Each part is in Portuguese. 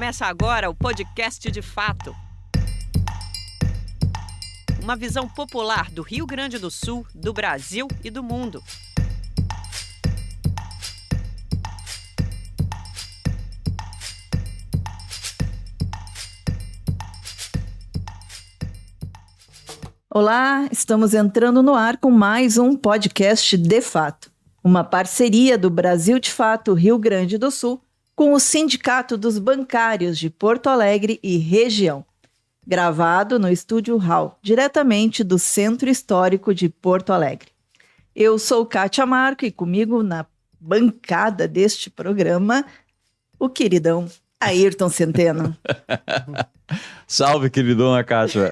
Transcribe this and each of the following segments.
Começa agora o podcast de fato. Uma visão popular do Rio Grande do Sul, do Brasil e do mundo. Olá, estamos entrando no ar com mais um podcast de fato. Uma parceria do Brasil de Fato Rio Grande do Sul com o Sindicato dos Bancários de Porto Alegre e região. Gravado no Estúdio Hall, diretamente do Centro Histórico de Porto Alegre. Eu sou Kátia Marco e comigo na bancada deste programa, o queridão Ayrton Centeno. Salve, queridona Kátia.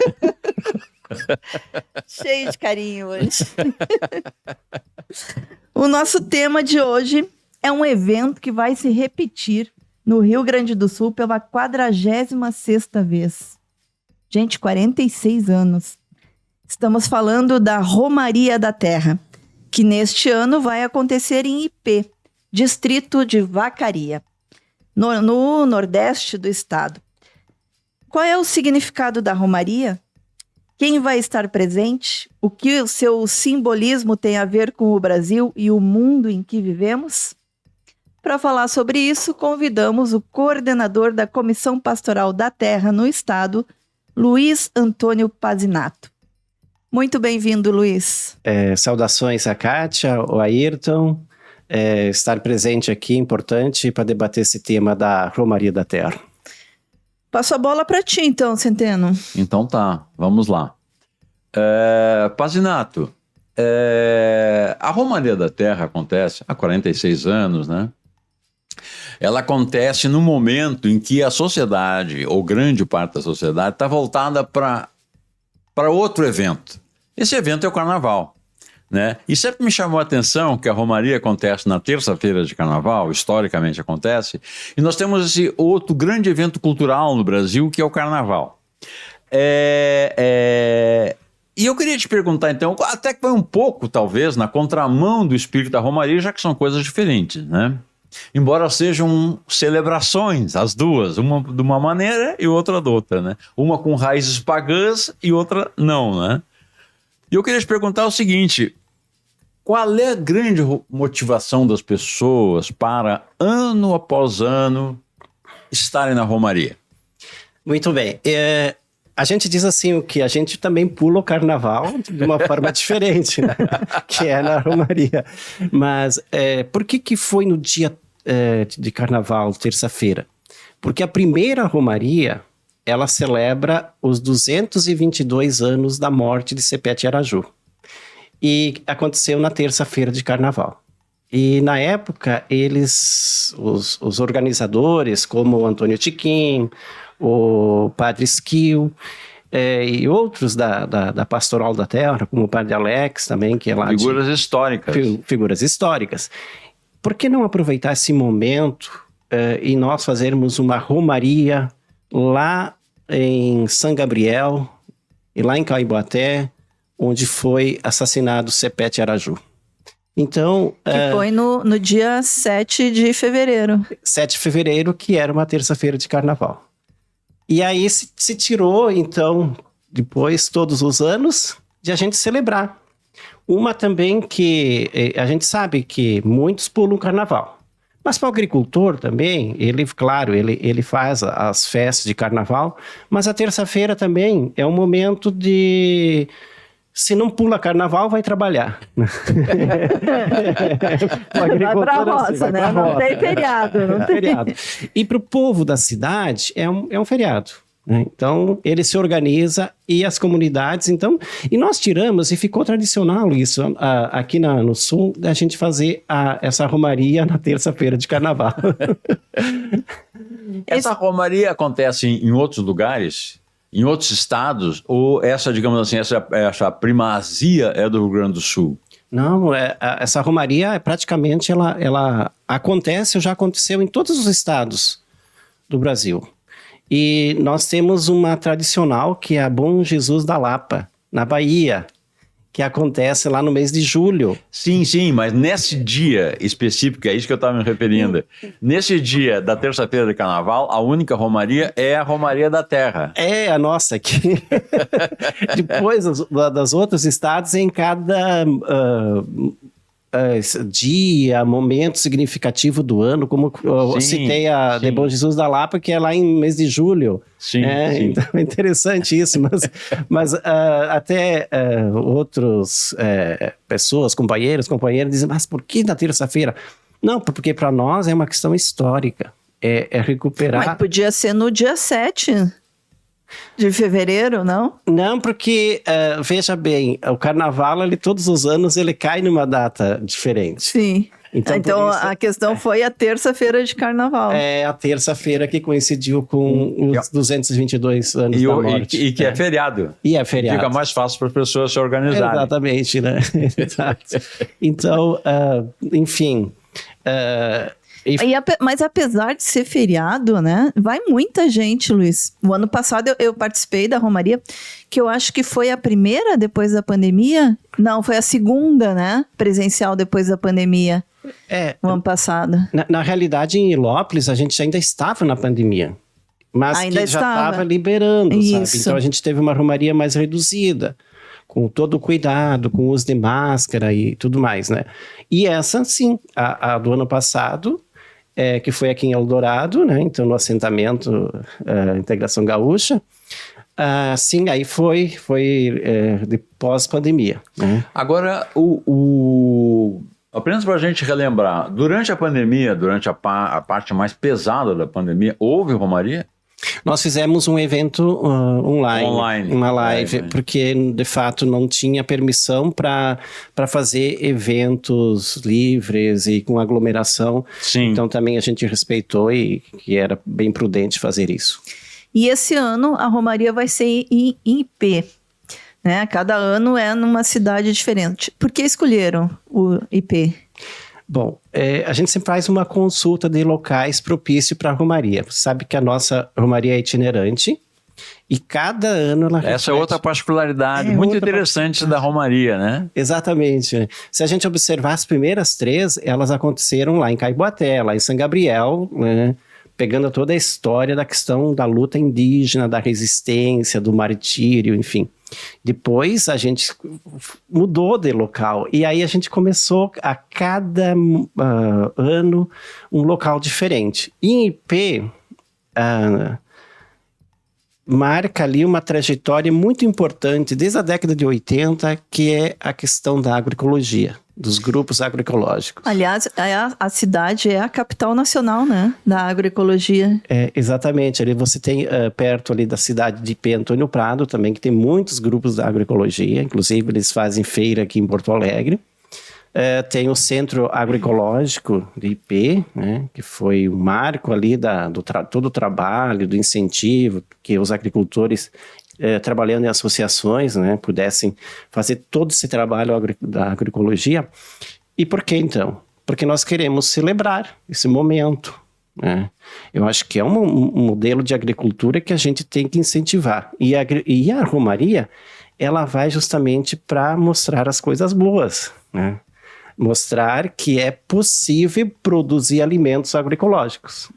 Cheio de carinho hoje. O nosso tema de hoje é um evento que vai se repetir no Rio Grande do Sul pela 46ª vez. Gente, 46 anos. Estamos falando da Romaria da Terra, que neste ano vai acontecer em Ipê, distrito de Vacaria, no nordeste do estado. Qual é o significado da Romaria? Quem vai estar presente? O que o seu simbolismo tem a ver com o Brasil e o mundo em que vivemos? Para falar sobre isso, convidamos o coordenador da Comissão Pastoral da Terra no Estado, Luiz Antônio Pazinato. Muito bem-vindo, Luiz. Saudações a Kátia, o Ayrton. Estar presente aqui é importante para debater esse tema da Romaria da Terra. Passo a bola para ti, então, Centeno. Então tá, vamos lá. Pazinato, a Romaria da Terra acontece há 46 anos, né? Ela acontece no momento em que a sociedade, ou grande parte da sociedade, está voltada para outro evento. Esse evento é o Carnaval, né? E sempre me chamou a atenção que a Romaria acontece na terça-feira de Carnaval, historicamente acontece, e nós temos esse outro grande evento cultural no Brasil, que é o Carnaval. E eu queria te perguntar, então, até que vai um pouco, talvez, na contramão do espírito da Romaria, já que são coisas diferentes, né? Embora sejam celebrações, as duas, uma de uma maneira e outra de outra, né? Uma com raízes pagãs e outra não, né? E eu queria te perguntar o seguinte: qual é a grande motivação das pessoas para, ano após ano, estarem na Romaria? Muito bem. A gente diz assim, que a gente também pula o Carnaval de uma forma diferente, né? Que é na Romaria. Mas por que foi no dia de Carnaval, terça-feira? Porque a primeira Romaria, ela celebra os 222 anos da morte de Sepete Araju. E aconteceu na terça-feira de Carnaval. E na época, os organizadores, como o Antônio Tiquim, o Padre Esquil, e outros da Pastoral da Terra, como o Padre Alex também, que é lá Figuras históricas. Figuras históricas. Por que não aproveitar esse momento e nós fazermos uma romaria lá em São Gabriel e lá em Caiboaté, onde foi assassinado Sepete Araju? Então, que foi no dia 7 de fevereiro. 7 de fevereiro, que era uma terça-feira de Carnaval. E aí se tirou, então, depois, todos os anos, de a gente celebrar. Uma também que a gente sabe que muitos pulam o Carnaval. Mas para o agricultor também, ele faz as festas de Carnaval, mas a terça-feira também é um momento de... Se não pula Carnaval, vai trabalhar. Vai para a roça, né? Não tem feriado. Não tem feriado. E para o povo da cidade, é um feriado. Né? Então, ele se organiza e as comunidades... E nós tiramos, e ficou tradicional isso, aqui no Sul, a gente fazer essa romaria na terça-feira de Carnaval. Essa romaria acontece em outros lugares... Em outros estados, ou essa, digamos assim, essa primazia é do Rio Grande do Sul? Não, essa romaria praticamente ela acontece, já aconteceu em todos os estados do Brasil. E nós temos uma tradicional que é a Bom Jesus da Lapa, na Bahia, que acontece lá no mês de julho. Sim, mas nesse dia específico, é isso que eu estava me referindo. Nesse dia da terça-feira de carnaval, a única romaria é a Romaria da Terra. É a nossa aqui. Depois das outros estados, em cada dia, momento significativo do ano, como eu citei a de Bom Jesus da Lapa, que é lá em mês de julho. Sim. Então é interessante isso, mas até outros pessoas, companheiros, dizem, mas por que na terça-feira? Não, porque para nós é uma questão histórica, é recuperar... Mas podia ser no dia 7 de fevereiro, não? Não, porque, veja bem, o carnaval, todos os anos, ele cai numa data diferente. Sim. Então por isso, a questão foi a terça-feira de carnaval. É a terça-feira que coincidiu com os 222 anos da morte. E que é feriado. E é feriado. Fica mais fácil para as pessoas se organizarem. Exatamente, né? Exato. Então, enfim... Mas apesar de ser feriado, né? Vai muita gente, Luiz. O ano passado eu participei da Romaria, que eu acho que foi a primeira depois da pandemia. Não, foi a segunda, né? Presencial depois da pandemia. O ano passado. Na realidade, em Ilópolis, a gente ainda estava na pandemia. Mas ainda que já estava liberando, Isso. sabe? Então a gente teve uma romaria mais reduzida, com todo o cuidado, com o uso de máscara e tudo mais, né? E essa, sim, a do ano passado... que foi aqui em Eldorado, né? Então no assentamento Integração Gaúcha. Sim, aí foi de pós-pandemia. Né? Agora, apenas para a gente relembrar, durante a pandemia, durante a parte mais pesada da pandemia, houve romaria? Nós fizemos um evento online, uma live, porque de fato não tinha permissão para fazer eventos livres e com aglomeração. Sim. Então também a gente respeitou e que era bem prudente fazer isso. E esse ano a Romaria vai ser em IP, né? Cada ano é numa cidade diferente. Por que escolheram o IP? Bom, a gente sempre faz uma consulta de locais propícios para a Romaria. Você sabe que a nossa Romaria é itinerante e cada ano ela reflete. Essa é outra particularidade muito interessante da Romaria, né? Exatamente. Se a gente observar as primeiras 3, elas aconteceram lá em Caiboaté, lá em São Gabriel, né? Pegando toda a história da questão da luta indígena, da resistência, do martírio, enfim. Depois a gente mudou de local e aí a gente começou a cada ano um local diferente. E em IP marca ali uma trajetória muito importante desde a década de 80, que é a questão da agroecologia, dos grupos agroecológicos. Aliás, a cidade é a capital nacional, né, da agroecologia. Exatamente. Ali você tem perto ali da cidade de IP, Antônio Prado também, que tem muitos grupos da agroecologia, inclusive eles fazem feira aqui em Porto Alegre. Tem o Centro Agroecológico de IP, né, que foi o marco ali todo o trabalho, do incentivo, que os agricultores trabalhando em associações, né, pudessem fazer todo esse trabalho da agroecologia. E por que então? Porque nós queremos celebrar esse momento. Né? Eu acho que é um modelo de agricultura que a gente tem que incentivar. E a Romaria, ela vai justamente para mostrar as coisas boas, né? Mostrar que é possível produzir alimentos agroecológicos.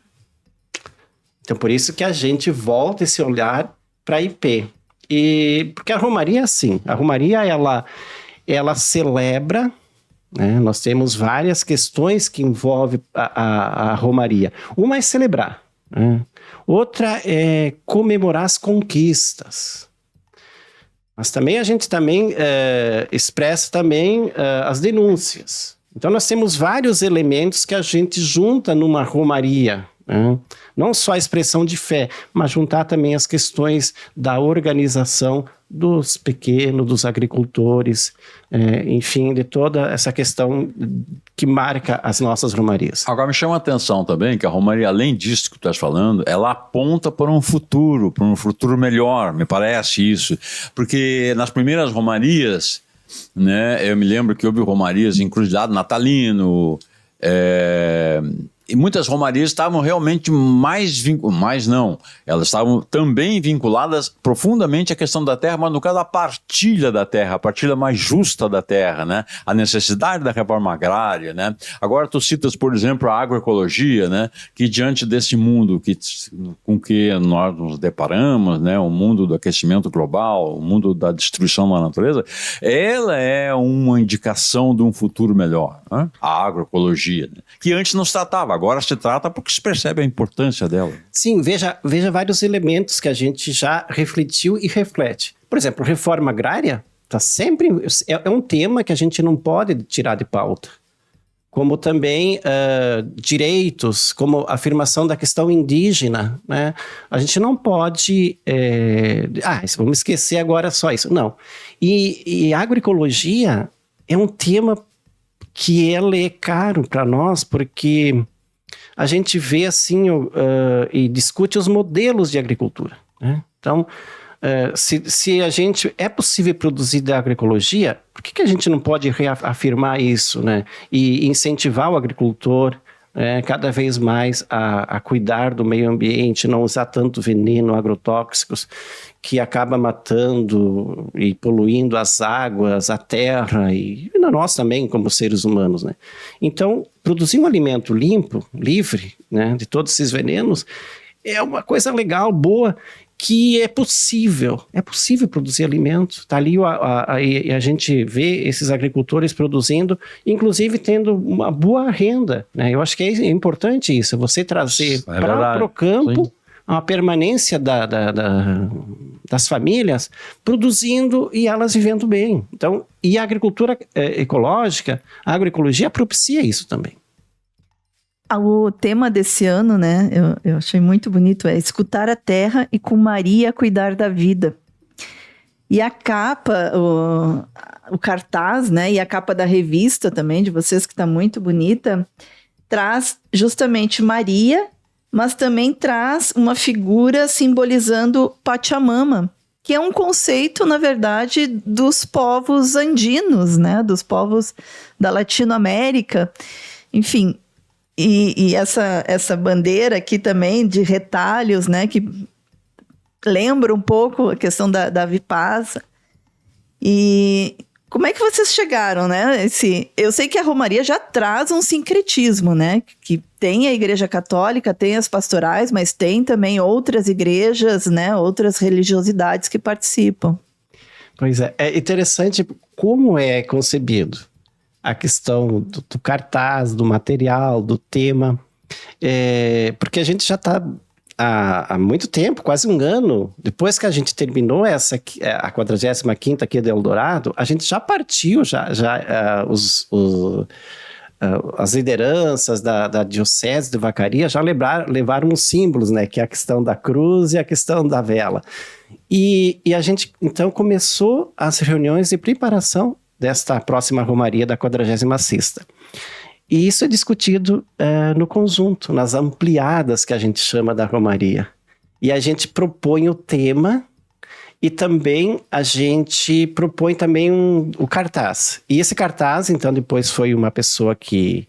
Então, por isso que a gente volta esse olhar para a IP. E porque a Romaria é assim, a Romaria ela celebra, né? Nós temos várias questões que envolvem a Romaria. Uma é celebrar, né? Outra é comemorar as conquistas. Mas também a gente expressa também as denúncias. Então nós temos vários elementos que a gente junta numa romaria, né? Não só a expressão de fé, mas juntar também as questões da organização dos pequenos, dos agricultores, enfim, de toda essa questão que marca as nossas romarias. Agora me chama a atenção também que a romaria, além disso que tu estás falando, ela aponta para um futuro melhor, me parece isso. Porque nas primeiras romarias, né, eu me lembro que houve romarias em Cruzado Natalino, E muitas romarias estavam realmente mais não, elas estavam também vinculadas profundamente à questão da terra, mas no caso a partilha da terra, a partilha mais justa da terra, né? A necessidade da reforma agrária, né? Agora tu citas, por exemplo, a agroecologia, né? Que diante desse mundo com que nós nos deparamos, né? O mundo do aquecimento global, o mundo da destruição da natureza, ela é uma indicação de um futuro melhor, né? A agroecologia, né? Que antes não se tratava. Agora se trata porque se percebe a importância dela. Sim, veja vários elementos que a gente já refletiu e reflete. Por exemplo, reforma agrária tá sempre é um tema que a gente não pode tirar de pauta. Como também direitos, como a afirmação da questão indígena, né? A gente não pode... vamos esquecer agora só isso. Não. E a agroecologia é um tema que ele é caro para nós, porque a gente vê assim e discute os modelos de agricultura, né? Então, se a gente é possível produzir da agroecologia, por que a gente não pode reafirmar isso, né? E incentivar o agricultor cada vez mais a cuidar do meio ambiente, não usar tanto veneno, agrotóxicos, que acaba matando e poluindo as águas, a terra e nós também como seres humanos, né? Então, produzir um alimento limpo, livre, né, de todos esses venenos, é uma coisa legal, boa, que é possível produzir alimento. Está ali e a gente vê esses agricultores produzindo, inclusive tendo uma boa renda, né? Eu acho que é importante isso, você trazer para o campo, sim, a permanência das famílias produzindo e elas vivendo bem. Então, e a agricultura ecológica, a agroecologia propicia isso também. O tema desse ano, né, eu achei muito bonito, é escutar a terra e com Maria cuidar da vida. E a capa, o cartaz, né, e a capa da revista também, de vocês, que está muito bonita, traz justamente Maria, mas também traz uma figura simbolizando Pachamama, que é um conceito, na verdade, dos povos andinos, né, dos povos da Latinoamérica, enfim. E essa bandeira aqui também de retalhos, né, que lembra um pouco a questão da Vipasa. E como é que vocês chegaram, né? Eu sei que a Romaria já traz um sincretismo, né? Que tem a Igreja Católica, tem as pastorais, mas tem também outras igrejas, né? Outras religiosidades que participam. Pois é interessante como é concebido a questão do cartaz, do material, do tema, porque a gente já está há muito tempo, quase um ano, depois que a gente terminou a 45ª aqui de Eldorado, a gente já partiu, as lideranças da Diocese de Vacaria já levaram os símbolos, né, que é a questão da cruz e a questão da vela. E a gente, então, começou as reuniões de preparação desta próxima Romaria da 46ª. E isso é discutido no conjunto, nas ampliadas que a gente chama da Romaria. E a gente propõe o tema e também a gente propõe também o cartaz. E esse cartaz, então, depois foi uma pessoa que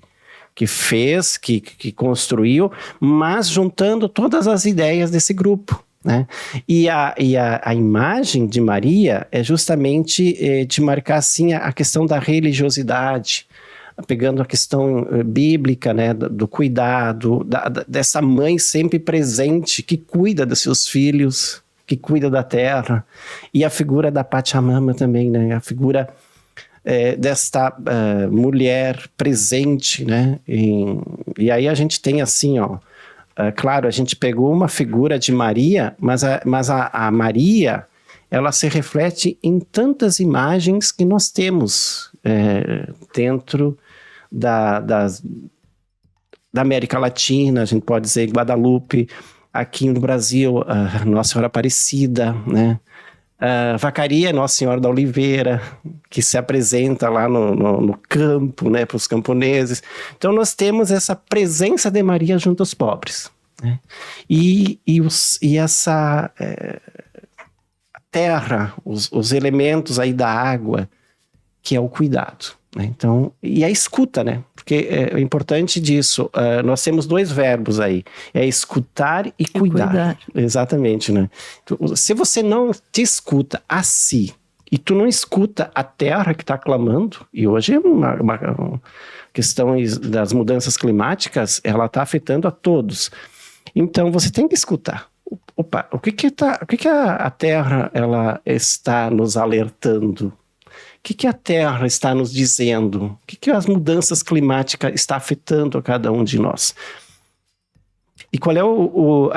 fez, que construiu, mas juntando todas as ideias desse grupo, né? E a imagem de Maria é justamente de marcar assim a questão da religiosidade, pegando a questão bíblica, né, do cuidado, dessa mãe sempre presente, que cuida dos seus filhos, que cuida da terra, e a figura da Pachamama também, né, a figura desta mulher presente, né, e aí a gente tem assim, claro, a gente pegou uma figura de Maria, mas a Maria, ela se reflete em tantas imagens que nós temos dentro da América Latina, a gente pode dizer Guadalupe, aqui no Brasil, Nossa Senhora Aparecida, né? Vacaria, Nossa Senhora da Oliveira, que se apresenta lá no campo, né, para os camponeses. Então nós temos essa presença de Maria junto aos pobres, né? E essa terra, os elementos aí da água, que é o cuidado. né? Então, e a escuta, né? Porque é importante disso. Nós temos 2 verbos aí. É escutar e cuidar. Exatamente, né? Então, se você não te escuta a si, e tu não escuta a terra que está clamando, e hoje é uma questão das mudanças climáticas, ela está afetando a todos. Então, você tem que escutar. Opa, o que a terra ela está nos alertando? O que a Terra está nos dizendo? O que as mudanças climáticas estão afetando a cada um de nós? E qual é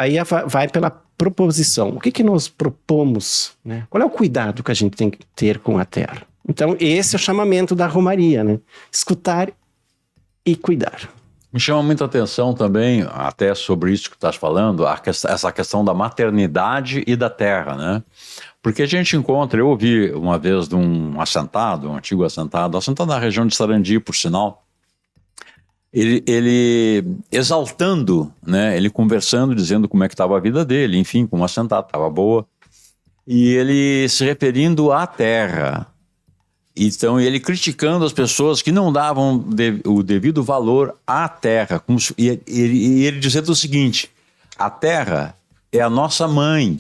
aí vai pela proposição. O que nós propomos? Né? Qual é o cuidado que a gente tem que ter com a Terra? Então, esse é o chamamento da Romaria, né? Escutar e cuidar. Me chama muita atenção também, até sobre isso que tu estás falando, essa questão da maternidade e da terra, né? Porque a gente encontra, eu ouvi uma vez de um assentado, um antigo assentado na região de Sarandi, por sinal, ele exaltando, né? Ele conversando, dizendo como é que estava a vida dele, enfim, como assentado, estava boa, e ele se referindo à terra. Então, ele criticando as pessoas que não davam o devido valor à terra. E ele dizendo o seguinte: a terra é a nossa mãe.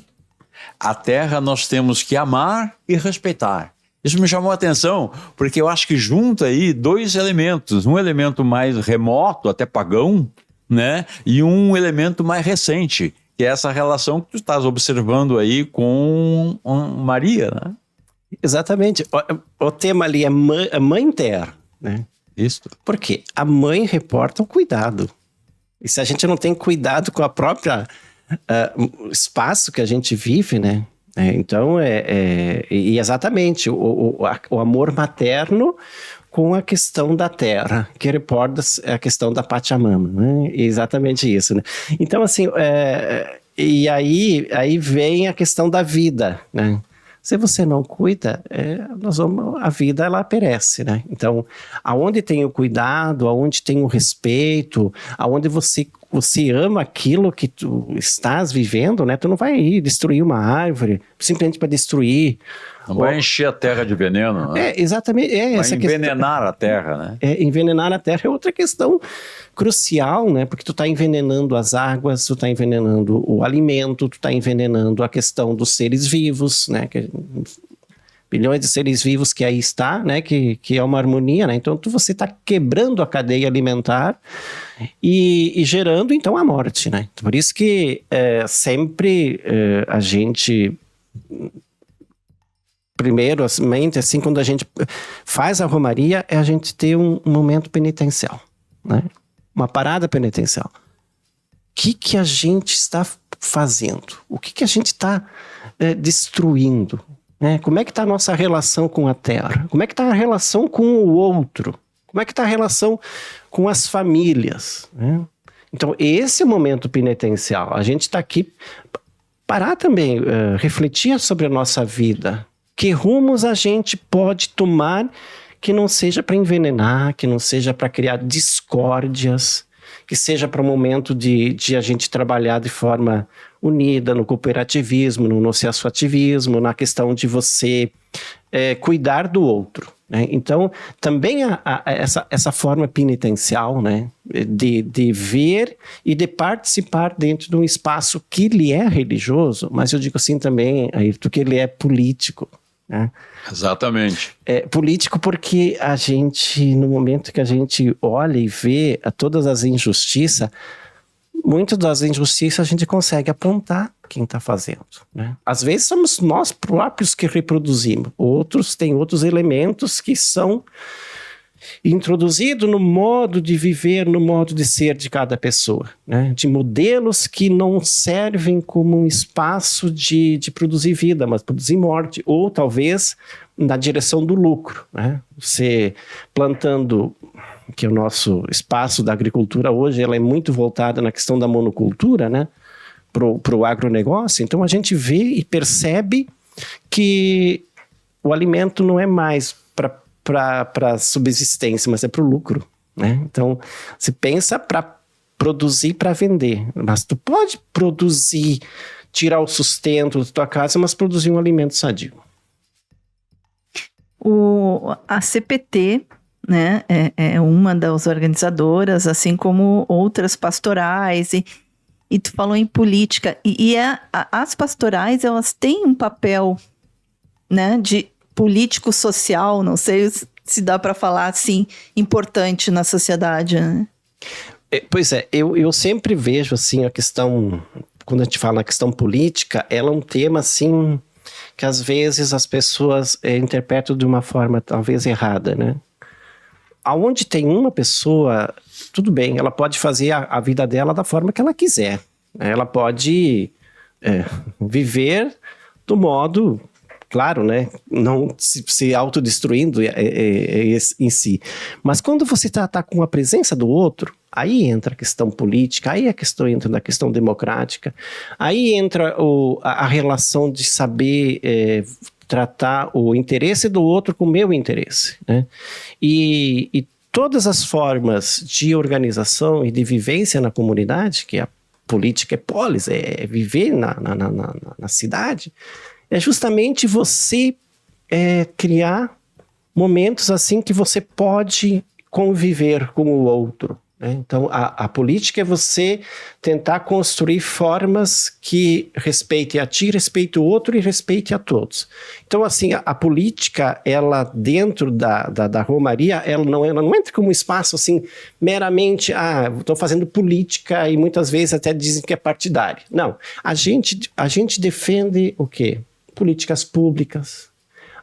A terra nós temos que amar e respeitar. Isso me chamou a atenção, porque eu acho que junta aí 2 elementos. Um elemento mais remoto, até pagão, né? E um elemento mais recente, que é essa relação que tu estás observando aí com Maria, né? Exatamente. O tema ali é mãe terra, né? Isso. Por quê? A mãe reporta o cuidado. E se a gente não tem cuidado com a própria espaço que a gente vive, né? Então, e exatamente, o amor materno com a questão da terra, que reporta a questão da Pachamama, né? Exatamente isso, né? Então, assim, e aí vem a questão da vida, né? Se você não cuida, a vida ela perece, né? Então, aonde tem o cuidado, aonde tem o respeito, aonde você ama aquilo que tu estás vivendo, né? Tu não vai ir destruir uma árvore simplesmente para destruir. Não vai encher a terra de veneno, né? Exatamente. Vai envenenar a terra, né? Envenenar a terra é outra questão crucial, né? Porque tu está envenenando as águas, tu está envenenando o alimento, tu está envenenando a questão dos seres vivos, né? Bilhões de seres vivos que aí está, né? Que é uma harmonia, né? Então você está quebrando a cadeia alimentar e gerando então a morte, né? Por isso que sempre a gente primeiro, assim, quando a gente faz a romaria, é a gente ter um momento penitencial, né? Uma parada penitencial. O que a gente está fazendo? O que a gente está destruindo? Né? Como é que está a nossa relação com a terra? Como é que está a relação com o outro? Como é que está a relação com as famílias? Né? Então, esse é o momento penitencial. A gente está aqui parar também, refletir sobre a nossa vida. Que rumos a gente pode tomar que não seja para envenenar, que não seja para criar discórdias, que seja para um momento de a gente trabalhar de forma unida no cooperativismo, no associativismo, na questão de você cuidar do outro, né? Então, também essa forma penitencial, né, de ver e de participar dentro de um espaço que ele é religioso, mas eu digo assim também, Ayrton, que ele é político, né? Exatamente. É político porque a gente, no momento que a gente olha e vê todas as injustiças, muitas das injustiças a gente consegue apontar quem está fazendo, né? Às vezes somos nós próprios que reproduzimos, outros têm outros elementos que são introduzido no modo de viver, no modo de ser de cada pessoa, né? De modelos que não servem como um espaço de produzir vida, mas produzir morte, ou talvez na direção do lucro, né? Você plantando, que o nosso espaço da agricultura hoje ela é muito voltada na questão da monocultura, né? Pro agronegócio, então a gente vê e percebe que o alimento não é mais para subsistência, mas é para o lucro, né? Então, você pensa para produzir para vender, mas tu pode produzir, tirar o sustento da tua casa, mas produzir um alimento sadio. A CPT, né? É uma das organizadoras, assim como outras pastorais. E tu falou em política. As pastorais, elas têm um papel, né, de político social, não sei se dá para falar assim, importante na sociedade, né? Pois é, eu sempre vejo assim a questão, quando a gente fala na questão política, ela é um tema assim que às vezes as pessoas interpretam de uma forma talvez errada, né? Aonde tem uma pessoa, tudo bem, ela pode fazer a vida dela da forma que ela quiser, né? Ela pode viver do modo, claro, né, não se autodestruindo em si. Mas quando você tá com a presença do outro, aí entra a questão política, aí a questão entra na questão democrática, aí entra a relação de saber tratar o interesse do outro com o meu interesse, né? E todas as formas de organização e de vivência na comunidade, que a política é polis, é viver na cidade, é justamente você criar momentos assim que você pode conviver com o outro, né? Então, a política é você tentar construir formas que respeitem a ti, respeitem o outro e respeitem a todos. Então, assim, a política, ela dentro da Romaria, ela não entra como um espaço assim, meramente, estou fazendo política e muitas vezes até dizem que é partidário. Não, a gente defende o quê? Políticas públicas,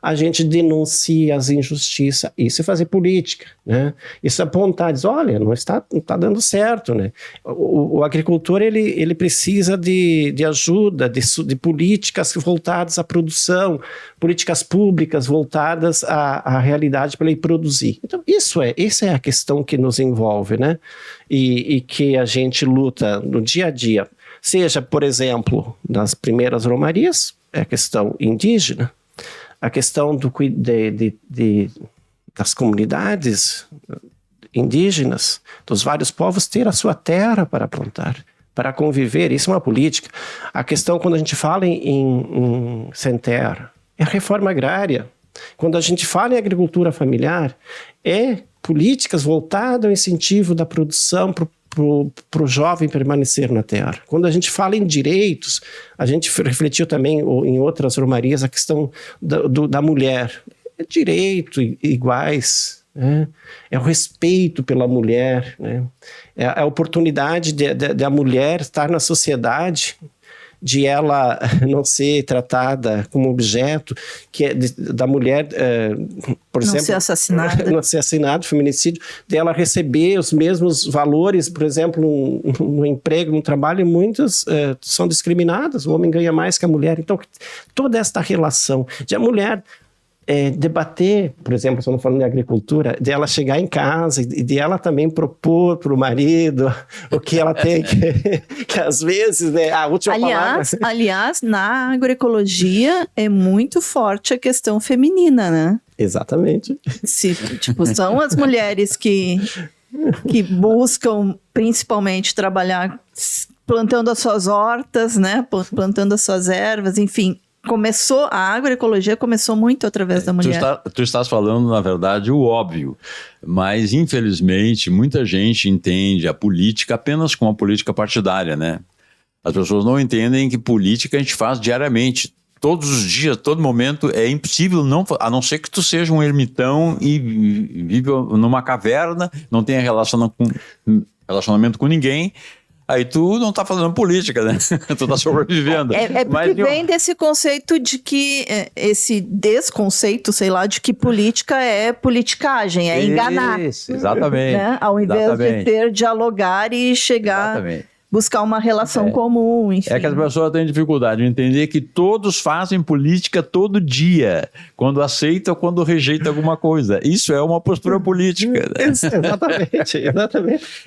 a gente denuncia as injustiças, isso é fazer política, né? Isso é apontar, diz, olha, não está dando certo, né? O agricultor, ele precisa de ajuda, de políticas voltadas à produção, políticas públicas voltadas à realidade para ele produzir. Então, essa é a questão que nos envolve, né? E que a gente luta no dia a dia, seja, por exemplo, nas primeiras romarias, é a questão indígena, a questão das comunidades indígenas, dos vários povos ter a sua terra para plantar, para conviver, isso é uma política. A questão quando a gente fala em sem terra, é a reforma agrária. Quando a gente fala em agricultura familiar, é políticas voltadas ao incentivo da produção para o jovem permanecer na terra. Quando a gente fala em direitos, a gente refletiu também em outras romarias a questão da mulher. É direito iguais, né? É o respeito pela mulher, né? É a oportunidade da mulher estar na sociedade, de ela não ser tratada como objeto, que é da mulher, por exemplo... Não ser assassinada. Não ser assassinada, feminicídio, dela receber os mesmos valores, por exemplo, no emprego, no trabalho, muitas são discriminadas, o homem ganha mais que a mulher. Então, toda esta relação de a mulher... debater, por exemplo, estamos falando de agricultura, de ela chegar em casa e de ela também propor para o marido o que ela tem que às vezes, né, a última palavra... Aliás, na agroecologia é muito forte a questão feminina, né? Exatamente. São as mulheres que buscam principalmente trabalhar plantando as suas hortas, né? Plantando as suas ervas, enfim... A agroecologia começou muito através da mulher. Tu estás falando, na verdade, o óbvio, mas infelizmente muita gente entende a política apenas como a política partidária, né? As pessoas não entendem que política a gente faz diariamente, todos os dias, todo momento. É impossível, a não ser que tu seja um ermitão e vive numa caverna, não tenha relacionamento com ninguém. Aí tu não tá fazendo política, né? Tu tá sobrevivendo. Porque vem desse conceito de que... esse desconceito, sei lá, de que política é politicagem, é enganar. Isso, exatamente. Né? Ao invés de ter dialogar e chegar... Exatamente. Buscar uma relação comum, enfim. É que as pessoas têm dificuldade de entender que todos fazem política todo dia, quando aceita ou quando rejeita alguma coisa. Isso é uma postura política. Né? Exatamente.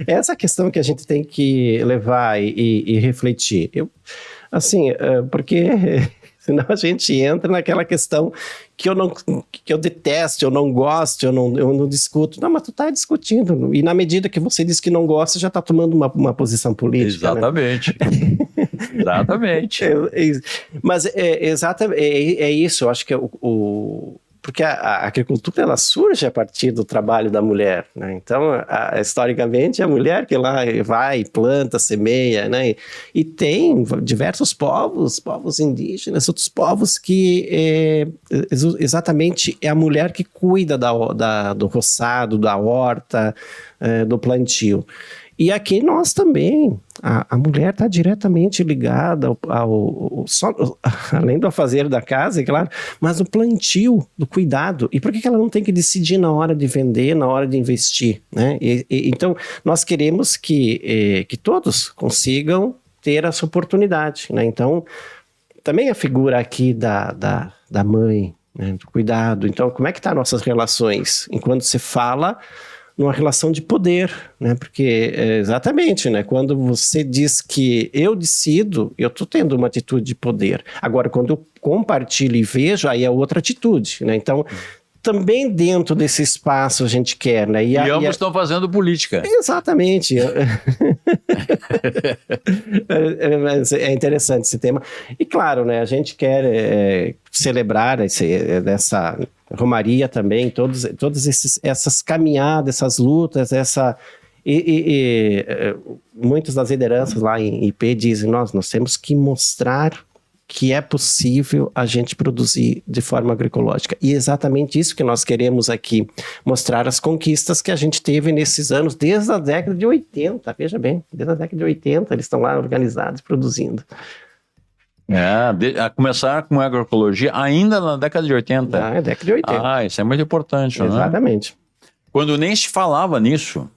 Essa questão que a gente tem que levar e refletir. Porque senão a gente entra naquela questão que eu detesto, eu não gosto, eu não discuto. Não, mas tu tá discutindo. E na medida que você diz que não gosta, já tá tomando uma posição política. Exatamente. Né? Exatamente. Mas exatamente, é isso. Eu acho que porque a agricultura ela surge a partir do trabalho da mulher, né? Então, historicamente, a mulher que lá vai, planta, semeia, né? E tem diversos povos indígenas, outros povos que exatamente é a mulher que cuida do roçado, da horta, do plantio. E aqui nós também, a mulher está diretamente ligada além do fazer da casa, é claro, mas o plantio, do cuidado. E por que ela não tem que decidir na hora de vender, na hora de investir, né? Então, nós queremos que todos consigam ter essa oportunidade, né? Então, também a figura aqui da mãe, né, do cuidado. Então, como é que estão nossas relações? Enquanto se fala numa relação de poder, né? Porque, exatamente, né? Quando você diz que eu decido, eu estou tendo uma atitude de poder. Agora, quando eu compartilho e vejo, aí é outra atitude, né? Então, também dentro desse espaço a gente quer, né? E ambos estão fazendo política. Exatamente. É interessante esse tema. E claro, né? A gente quer celebrar essa Romaria também, todas essas caminhadas, essas lutas, muitas das lideranças lá em IP dizem, nós temos que mostrar que é possível a gente produzir de forma agroecológica. E é exatamente isso que nós queremos aqui, mostrar as conquistas que a gente teve nesses anos, desde a década de 80, veja bem, desde a década de 80 eles estão lá organizados, produzindo. A começar com a agroecologia ainda na década de 80. É década de 80. Isso é muito importante, exatamente. Né? Quando nem se falava nisso.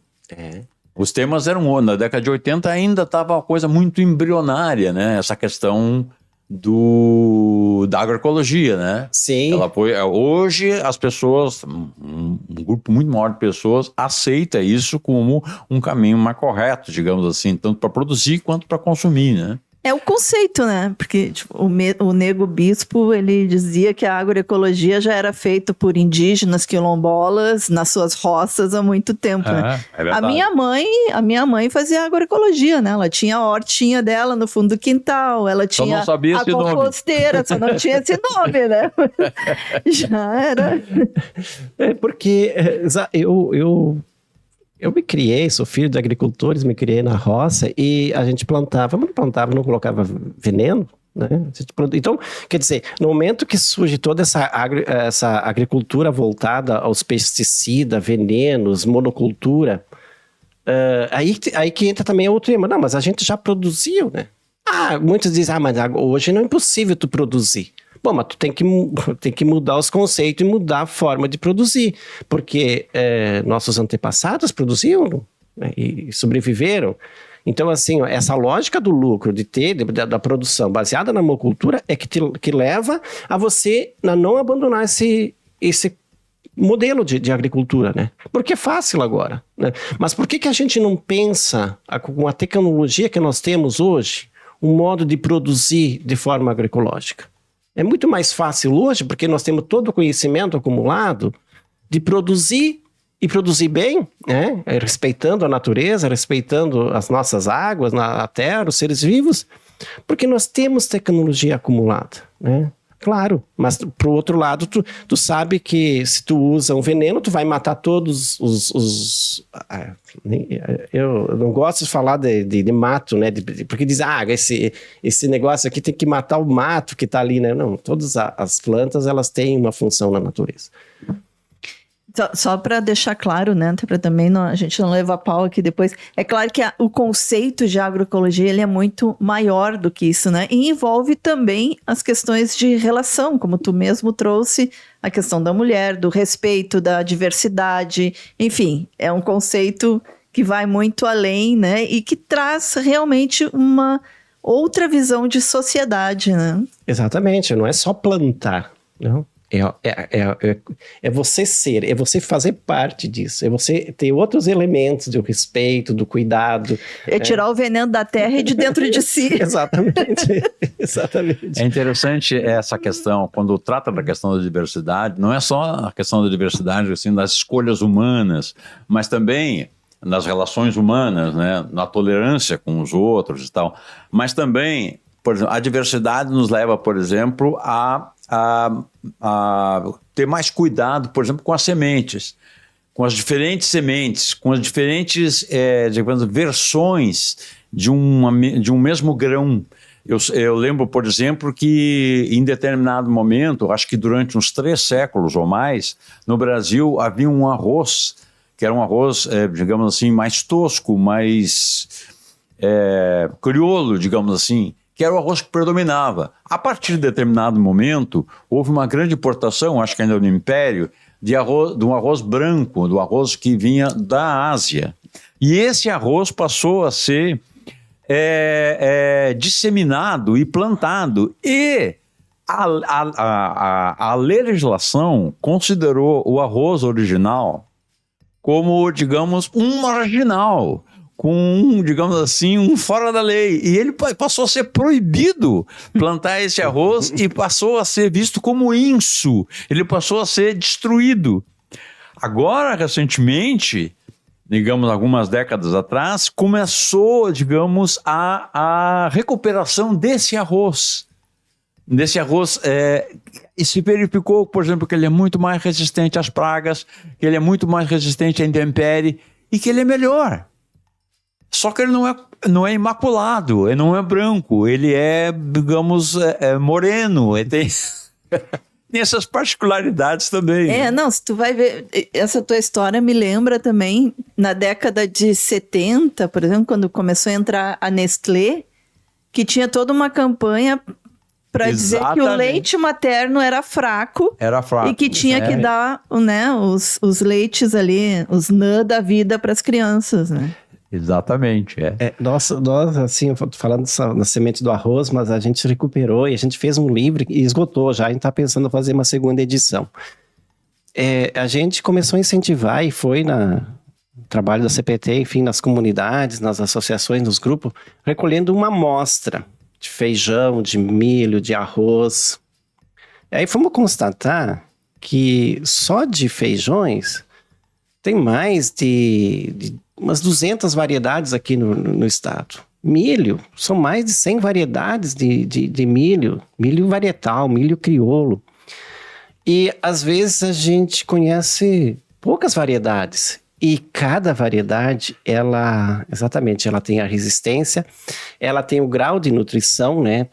Os temas eram, na década de 80 ainda estava uma coisa muito embrionária, né? Essa questão da agroecologia, né? Sim. Hoje as pessoas, um grupo muito maior de pessoas aceita isso como um caminho mais correto, digamos assim, tanto para produzir quanto para consumir, né? É o conceito, né? Porque tipo, o Nego Bispo, ele dizia que a agroecologia já era feita por indígenas quilombolas nas suas roças há muito tempo, né? É verdade. A minha mãe fazia agroecologia, né? Ela tinha a hortinha dela no fundo do quintal, ela tinha não sabia a esse nome. composteira, só não tinha esse nome, né? Já era. Porque eu me criei, sou filho de agricultores, me criei na roça e a gente plantava, mas não colocava veneno, né? Então, quer dizer, no momento que surge toda essa agricultura voltada aos pesticidas, venenos, monocultura, aí que entra também outro tema. Não, mas a gente já produziu, né? Muitos dizem, mas hoje não é impossível tu produzir. Bom, mas tu tem que mudar os conceitos e mudar a forma de produzir, porque nossos antepassados produziam, né, e sobreviveram. Então, assim, essa lógica do lucro, da produção baseada na monocultura é que leva a você a não abandonar esse modelo de agricultura, né? Porque é fácil agora, né? Mas por que a gente não pensa, com a tecnologia que nós temos hoje, um modo de produzir de forma agroecológica? É muito mais fácil hoje, porque nós temos todo o conhecimento acumulado de produzir e produzir bem, né? Respeitando a natureza, respeitando as nossas águas, a terra, os seres vivos, porque nós temos tecnologia acumulada, né? Claro, mas pro outro lado, tu sabe que se tu usa um veneno, tu vai matar todos eu não gosto de falar de mato, né? Porque diz, esse negócio aqui tem que matar o mato que tá ali, né? Não, todas as plantas, elas têm uma função na natureza. Só para deixar claro, né, para também a gente não levar pau aqui depois, é claro que o conceito de agroecologia ele é muito maior do que isso, né, e envolve também as questões de relação, como tu mesmo trouxe, a questão da mulher, do respeito, da diversidade, enfim, é um conceito que vai muito além, né, e que traz realmente uma outra visão de sociedade, né. Exatamente, não é só plantar, não. É você ser, é você fazer parte disso, é você ter outros elementos do respeito, do cuidado. É tirar o veneno da terra e de dentro de si. Exatamente, exatamente. É interessante essa questão, quando trata da questão da diversidade, não é só a questão da diversidade, assim, das escolhas humanas, mas também nas relações humanas, né, na tolerância com os outros e tal, mas também, por exemplo, a diversidade nos leva, por exemplo, a a ter mais cuidado, por exemplo, com as sementes, com as diferentes sementes, com as diferentes digamos, versões de um mesmo grão. Eu lembro, por exemplo, que em determinado momento, acho que durante uns 3 séculos ou mais, no Brasil havia um arroz, que era um arroz, digamos assim, mais tosco, mais crioulo, digamos assim, que era o arroz que predominava. A partir de determinado momento, houve uma grande importação, acho que ainda no Império, de um arroz branco, do arroz que vinha da Ásia. E esse arroz passou a ser disseminado e plantado. E a legislação considerou o arroz original como, digamos, um marginal, digamos assim, um fora da lei. E ele passou a ser proibido plantar esse arroz e passou a ser visto como inso. Ele passou a ser destruído. Agora, recentemente, digamos, algumas décadas atrás, começou, digamos, a recuperação desse arroz. E se verificou, por exemplo, que ele é muito mais resistente às pragas, que ele é muito mais resistente à intempérie e que ele é melhor. Só que ele não é imaculado, ele não é branco, ele é, digamos, moreno, ele tem essas particularidades também. Não, se tu vai ver, essa tua história me lembra também, na década de 70, por exemplo, quando começou a entrar a Nestlé, que tinha toda uma campanha para dizer que o leite materno era fraco. E que tinha que dar, né, os leites ali, os NAN da vida para as crianças, né? Exatamente, Nós, assim, eu tô falando na semente do arroz, mas a gente recuperou e a gente fez um livro e esgotou já, a gente está pensando em fazer uma segunda edição. A gente começou a incentivar e foi no trabalho da CPT, enfim, nas comunidades, nas associações, nos grupos, recolhendo uma amostra de feijão, de milho, de arroz. Aí fomos constatar que só de feijões tem mais de umas 200 variedades aqui no estado. Milho, são mais de 100 variedades de milho, milho varietal, milho crioulo. E às vezes a gente conhece poucas variedades. E cada variedade, ela tem a resistência, ela tem o grau de nutrição, né,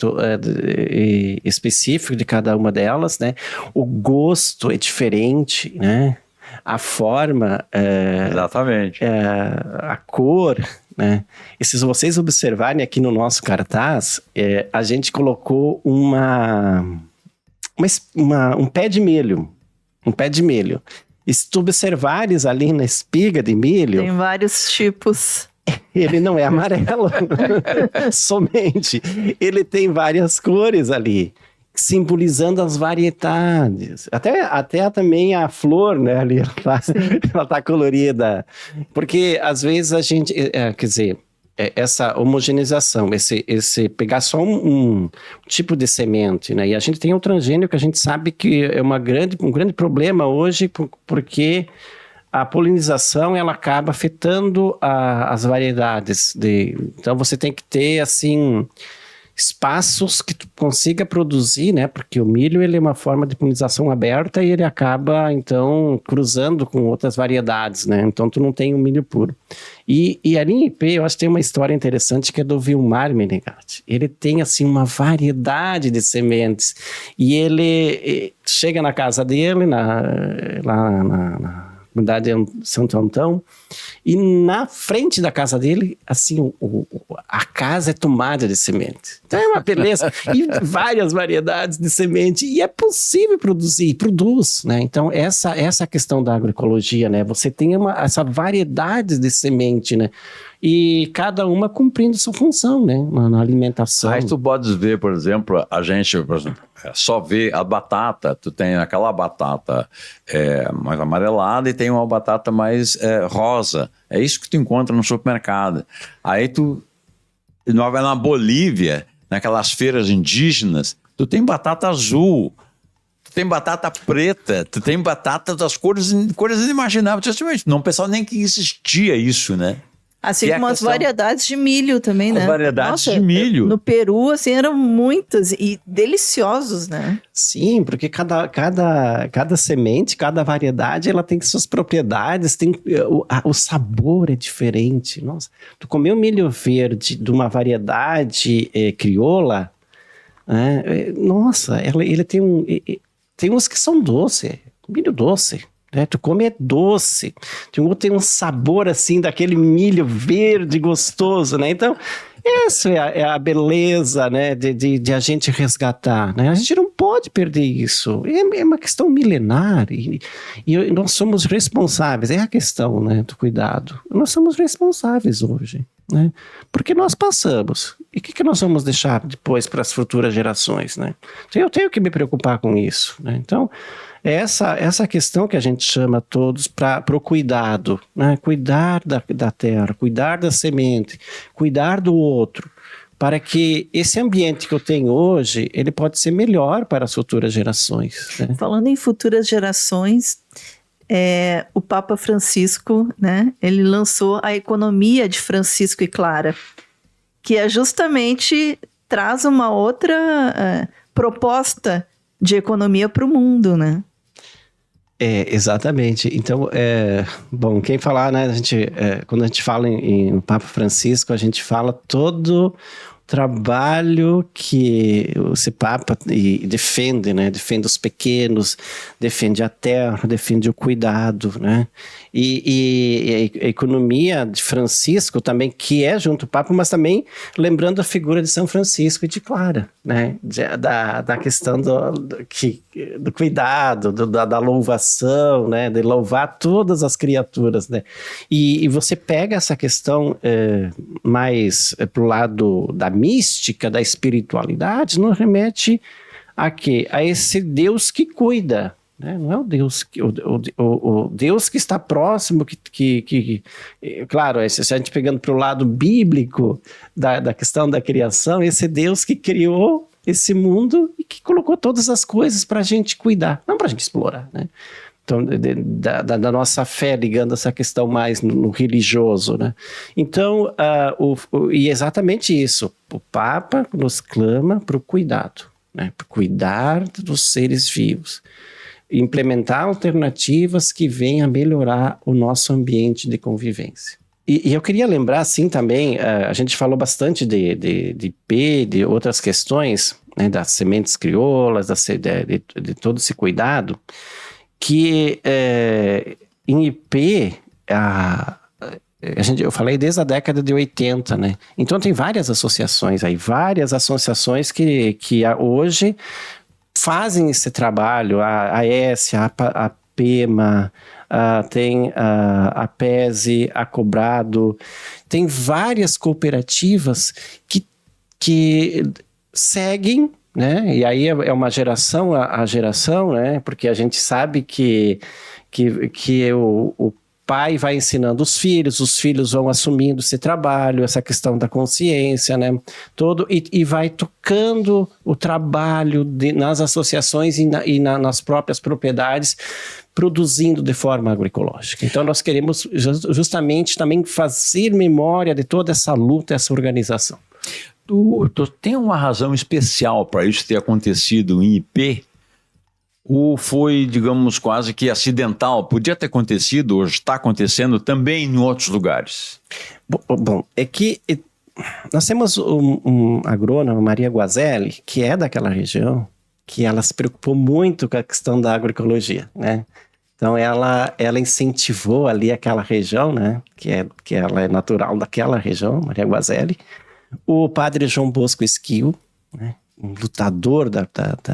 específico de cada uma delas, né? O gosto é diferente, né? A forma, exatamente. A cor, né? E se vocês observarem aqui no nosso cartaz, a gente colocou um pé de milho. Um pé de milho. E se tu observares ali na espiga de milho... Tem vários tipos. Ele não é amarelo somente. Ele tem várias cores ali, simbolizando as variedades. Até também a flor, né, ali, ela tá colorida. Porque, às vezes, a gente... quer dizer, essa homogeneização, esse pegar só um tipo de semente, né? E a gente tem um transgênio que a gente sabe que é um grande problema hoje, porque a polinização, ela acaba afetando as variedades. Então, você tem que ter, assim... espaços que tu consiga produzir, né? Porque o milho, ele é uma forma de polinização aberta e ele acaba, então, cruzando com outras variedades, né? Então, tu não tem o milho puro. E ali em IP, eu acho que tem uma história interessante que é do Vilmar Menegatti. Ele tem, assim, uma variedade de sementes. E ele chega na casa dele, lá na comunidade Santo Antão, e na frente da casa dele, assim, a casa é tomada de semente. Então é uma beleza. E várias variedades de semente. E é possível produzir, produz, né? Então essa é a questão da agroecologia, né? Você tem essa variedade de semente, né? E cada uma cumprindo sua função, né? Na alimentação. Aí tu podes ver, por exemplo, a gente, só vê a batata. Tu tem aquela batata mais amarelada e tem uma batata mais rosa. É isso que tu encontra no supermercado. Aí tu vai na Bolívia, naquelas feiras indígenas, tu tem batata azul, tu tem batata preta, tu tem batata das cores inimagináveis. Não pensava nem que existia isso, né? Assim E a como as questão- variedades de milho também, né? As variedades de milho. No Peru, assim, eram muitas e deliciosos, né? Sim, porque cada semente, cada variedade, ela tem suas propriedades, o sabor é diferente. Nossa, tu comer um milho verde de uma variedade crioula, né? Nossa, ele tem uns que são doces, milho doce. Né? Tu come é doce, tem um sabor assim daquele milho verde gostoso, né? Então, essa é a beleza, né, de a gente resgatar, né? A gente não pode perder isso, é uma questão milenar e nós somos responsáveis, é a questão, né, do cuidado. Nós somos responsáveis hoje, né? Porque nós passamos. E o que nós vamos deixar depois para as futuras gerações, né? Então, eu tenho que me preocupar com isso, né? Então, essa questão que a gente chama todos para o cuidado, né? Cuidar da terra, cuidar da semente, cuidar do outro, para que esse ambiente que eu tenho hoje, ele pode ser melhor para as futuras gerações, né? Falando em futuras gerações, o Papa Francisco, né? Ele lançou a Economia de Francisco e Clara, que justamente traz uma outra proposta de economia para o mundo, né? Exatamente. Então, bom, quem falar, né, quando a gente fala em Papa Francisco, a gente fala todo o trabalho que esse Papa defende, né, defende os pequenos, defende a terra, defende o cuidado, né, e a economia de Francisco também, que é junto ao Papa, mas também lembrando a figura de São Francisco e de Clara, né, da questão do cuidado, da louvação, né, de louvar todas as criaturas, né, e você pega essa questão mais pro lado da mística, da espiritualidade, nos remete a quê? A esse Deus que cuida, né? Não é o Deus o Deus que está próximo, claro, se a gente pegando para o lado bíblico da questão da criação, esse Deus que criou esse mundo e que colocou todas as coisas para a gente cuidar, não para a gente explorar, né? Então, da nossa fé, ligando essa questão mais no religioso, né? Então, e exatamente isso, o Papa nos clama para o cuidado, né? Para cuidar dos seres vivos, implementar alternativas que venham a melhorar o nosso ambiente de convivência. E eu queria lembrar, assim, também, a gente falou bastante de IP, de outras questões, né, das sementes crioulas, de todo esse cuidado, que em IP, eu falei desde a década de 80, né? Então tem várias associações aí, que hoje fazem esse trabalho, a AES, a PEMA, tem a PESE, a Cobrado, tem várias cooperativas que seguem, né? E aí é uma geração a geração, né? Porque a gente sabe que o pai vai ensinando os filhos vão assumindo esse trabalho, essa questão da consciência, né? E vai tocando o trabalho nas associações e nas próprias propriedades, produzindo de forma agroecológica. Então nós queremos justamente também fazer memória de toda essa luta, essa organização. Tu tem uma razão especial para isso ter acontecido em IP? Ou foi, digamos, quase que acidental? Podia ter acontecido, hoje está acontecendo também em outros lugares. Bom, é que nós temos um agrônomo, Maria Guazelli, que é daquela região, que ela se preocupou muito com a questão da agroecologia, né? Então ela incentivou ali aquela região, né? Que ela é natural daquela região, Maria Guazelli. O padre João Bosco Esquil, né? Um lutador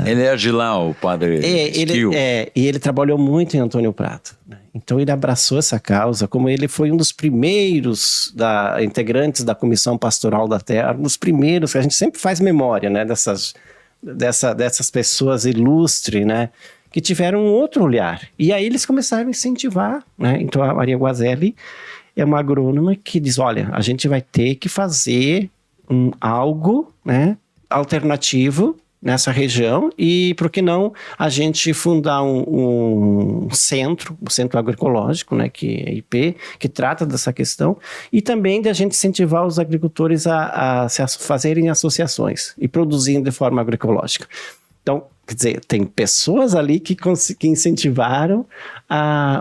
Ele é de lá, o padre Esquil. E ele trabalhou muito em Antônio Prado, né? Então ele abraçou essa causa, como ele foi um dos primeiros integrantes da Comissão Pastoral da Terra, um dos primeiros, que a gente sempre faz memória, né, dessas pessoas ilustres, né, que tiveram um outro olhar. E aí eles começaram a incentivar, né? Então a Maria Guazelli é uma agrônoma que diz, olha, a gente vai ter que fazer algo, né, alternativo, nessa região e, por que não, a gente fundar um centro, o Centro Agroecológico, né, que é IP, que trata dessa questão, e também de a gente incentivar os agricultores a fazerem associações e produzirem de forma agroecológica. Então, quer dizer, tem pessoas ali que incentivaram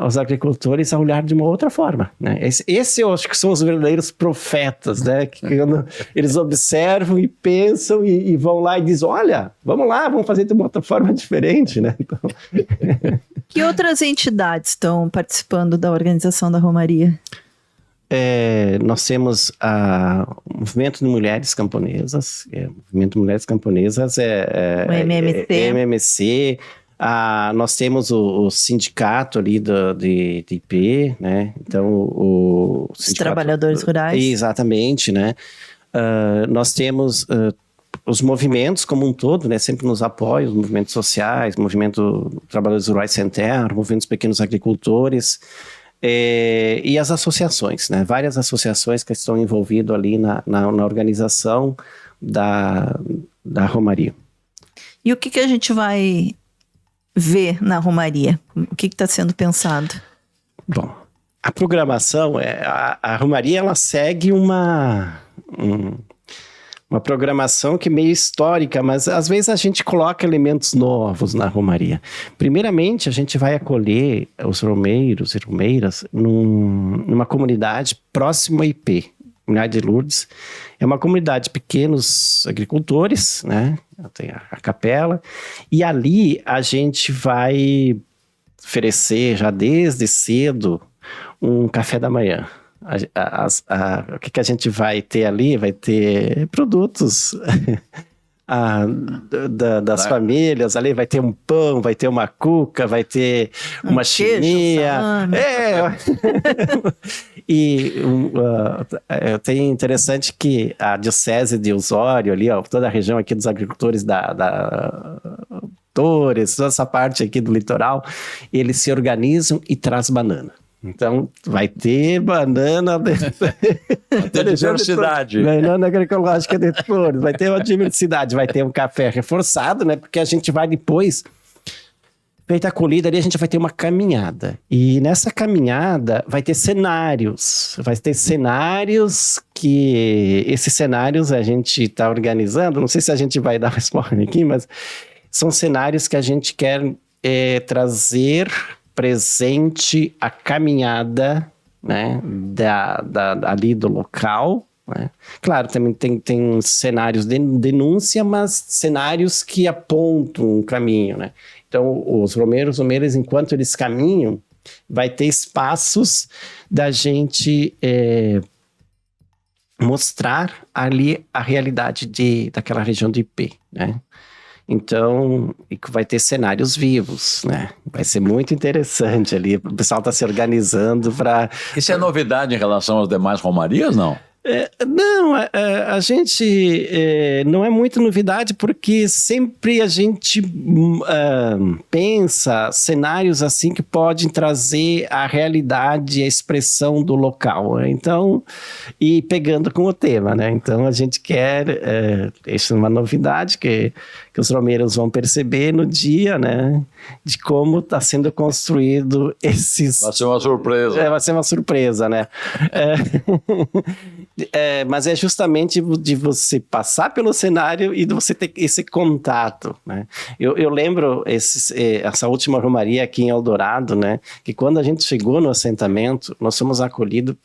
os agricultores a olhar de uma outra forma, né? Esse eu acho que são os verdadeiros profetas, né? Que quando eles observam e pensam e vão lá e dizem, olha, vamos lá, vamos fazer de uma outra forma diferente, né? Então... Que outras entidades estão participando da organização da Romaria? Nós temos o Movimento de Mulheres Camponesas, o Movimento de Mulheres Camponesas o MMC, nós temos o sindicato ali de IP, né? Então, os trabalhadores rurais. Exatamente, né? Nós temos os movimentos como um todo, né? Sempre nos apoiam, os movimentos sociais, movimento Trabalhadores Rurais Sem Terra, movimentos pequenos agricultores, e as associações, né? Várias associações que estão envolvidas ali na organização da Romaria. E o que a gente vai ver na Romaria? O que está sendo pensado? Bom, a programação, a Romaria, ela segue uma programação que é meio histórica, mas às vezes a gente coloca elementos novos na Romaria. Primeiramente, a gente vai acolher os romeiros e romeiras numa comunidade próxima à IP, Comunidade de Lourdes. É uma comunidade de pequenos agricultores, né? Tem a capela, e ali a gente vai oferecer já desde cedo um café da manhã. O que a gente vai ter ali? Vai ter produtos das famílias ali, vai ter um pão, vai ter uma cuca, vai ter uma chininha. Tem interessante que a Diocese de Osório ali, ó, toda a região aqui dos agricultores Torres, toda essa parte aqui do litoral, eles se organizam e traz banana. Então, vai ter banana dentro. Vai ter diversidade. Banana agroecológica de Torres, vai ter uma diversidade, vai ter um café reforçado, né? Porque a gente vai depois, feita a colhida ali, a gente vai ter uma caminhada. E nessa caminhada vai ter cenários. Vai ter cenários que... Esses cenários a gente está organizando, não sei se a gente vai dar resposta aqui, mas são cenários que a gente quer trazer presente a caminhada, né, ali do local, né? Claro, também tem cenários de denúncia, mas cenários que apontam um caminho, né? Então, os romeiros, enquanto eles caminham, vai ter espaços da gente mostrar ali a realidade daquela região de IP, né? Então, vai ter cenários vivos, né? Vai ser muito interessante ali. O pessoal está se organizando para... Isso é novidade em relação às demais romarias, não? Não, a gente não é muita novidade porque sempre a gente pensa cenários assim que podem trazer a realidade e a expressão do local. Então, e pegando com o tema, né? Então a gente quer, isso é uma novidade que os romeiros vão perceber no dia, né? De como está sendo construído esses... Vai ser uma surpresa. Vai ser uma surpresa, né? Mas é justamente de você passar pelo cenário e de você ter esse contato, né? Eu lembro essa última romaria aqui em Eldorado, né? Que quando a gente chegou no assentamento, nós fomos acolhidos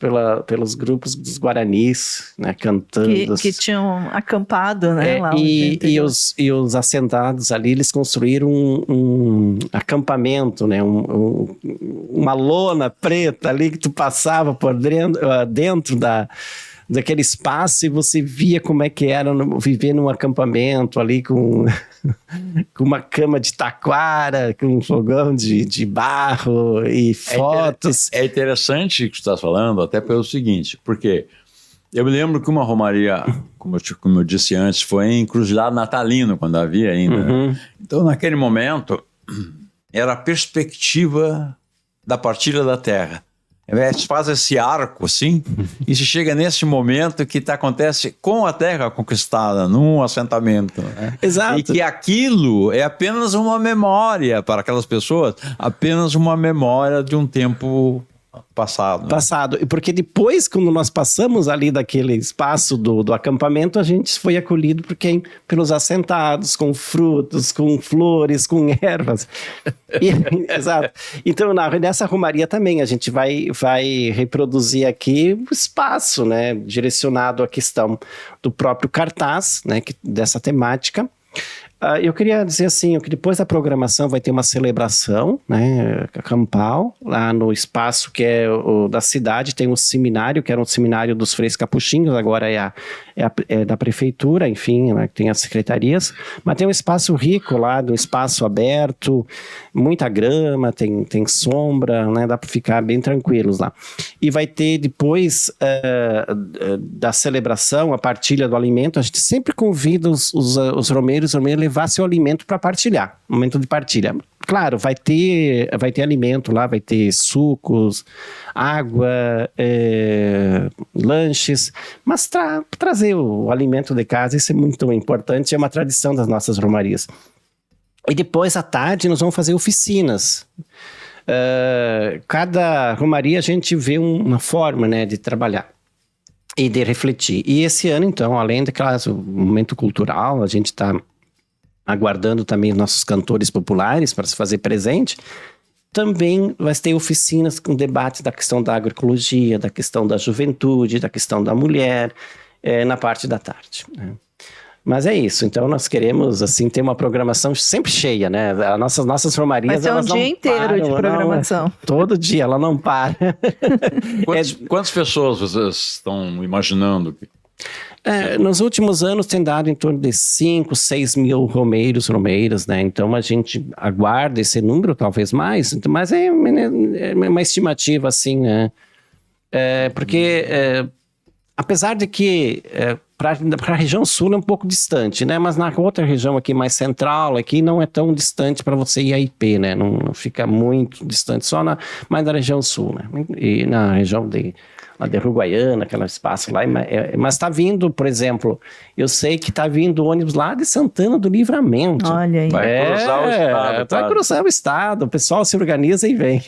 pelos grupos dos Guaranis, né? Cantando. Que tinham acampado, né? Lá e os assentados ali, eles construíram um acampamento, né? Uma lona preta ali que tu passava por dentro daquele espaço e você via como é que era viver num acampamento ali com uma cama de taquara, com um fogão de barro e fotos. É interessante o que você está falando, até pelo seguinte, porque eu me lembro que uma romaria, como eu disse antes, foi em Encruzilhada Natalino, quando havia ainda. Uhum. Então, naquele momento, era a perspectiva da partilha da terra. faz esse arco assim, e se chega nesse momento que acontece com a terra conquistada, num assentamento. Né? Exato. E que aquilo é apenas uma memória para aquelas pessoas, apenas uma memória de um tempo passado. Passado. E porque depois, quando nós passamos ali daquele espaço do acampamento, a gente foi acolhido por quem? Pelos assentados, com frutos, com flores, com ervas. Exato. Então, nessa romaria também, a gente vai reproduzir aqui o espaço, né, direcionado à questão do próprio cartaz, né, dessa temática. Eu queria dizer assim, que depois da programação vai ter uma celebração, né, campal, lá no espaço que é o da cidade, tem um seminário, que era um seminário dos Freis Capuchinhos, agora é da prefeitura, enfim, né, tem as secretarias, mas tem um espaço rico lá, um espaço aberto, muita grama, tem sombra, né, dá para ficar bem tranquilos lá. E vai ter depois da celebração, a partilha do alimento, a gente sempre convida os romeiros levar seu alimento para partilhar, momento de partilha. Claro, vai ter alimento lá, vai ter sucos, água, lanches, mas trazer o alimento de casa, isso é muito importante, é uma tradição das nossas romarias. E depois, à tarde, nós vamos fazer oficinas. Cada romaria a gente vê uma forma, né, de trabalhar e de refletir. E esse ano, então, além do momento cultural, a gente está aguardando também nossos cantores populares para se fazer presente, também vai ter oficinas com debate da questão da agroecologia, da questão da juventude, da questão da mulher, na parte da tarde, né? Mas é isso, então nós queremos assim ter uma programação sempre cheia, né? As nossas romarias, vai ser um dia inteiro de programação. Todo dia, ela não para. Quantas pessoas vocês estão imaginando? Nos últimos anos tem dado em torno de 5, 6 mil romeiras, né? Então a gente aguarda esse número, talvez mais, mas é uma estimativa assim, né? Porque apesar de que para a região sul é um pouco distante, né? Mas na outra região aqui mais central, aqui não é tão distante para você ir a IP, né? Não fica muito distante, só mais na região sul, né? E na região de Uruguaiana, aquele espaço lá, mas está vindo, por exemplo, eu sei que está vindo ônibus lá de Santana do Livramento. Olha aí. Vai cruzar o estado. Vai cruzar o estado, o pessoal se organiza e vem.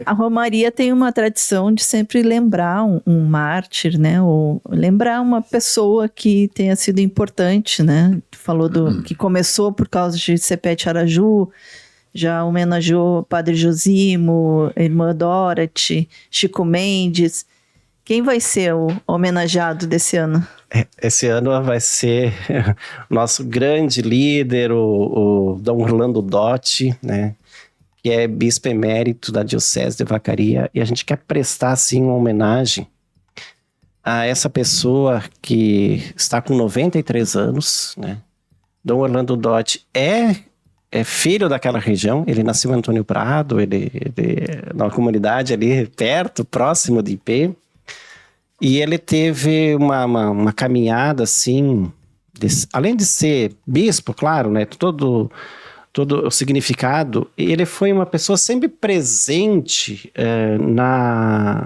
A romaria tem uma tradição de sempre lembrar um mártir, né? Ou lembrar uma pessoa que tenha sido importante, né? Falou que começou por causa de Sepete Araju, já homenageou Padre Josimo, Irmã Dorothy, Chico Mendes. Quem vai ser o homenageado desse ano? Esse ano vai ser nosso grande líder, o Dom Orlando Dotti, né? Que é bispo emérito da Diocese de Vacaria. E a gente quer prestar, assim, uma homenagem a essa pessoa que está com 93 anos, né? Dom Orlando Dotti é filho daquela região, ele nasceu em Antônio Prado, ele na comunidade ali perto, próximo de IP, e ele teve uma caminhada assim, além de ser bispo, claro, né, todo o significado, ele foi uma pessoa sempre presente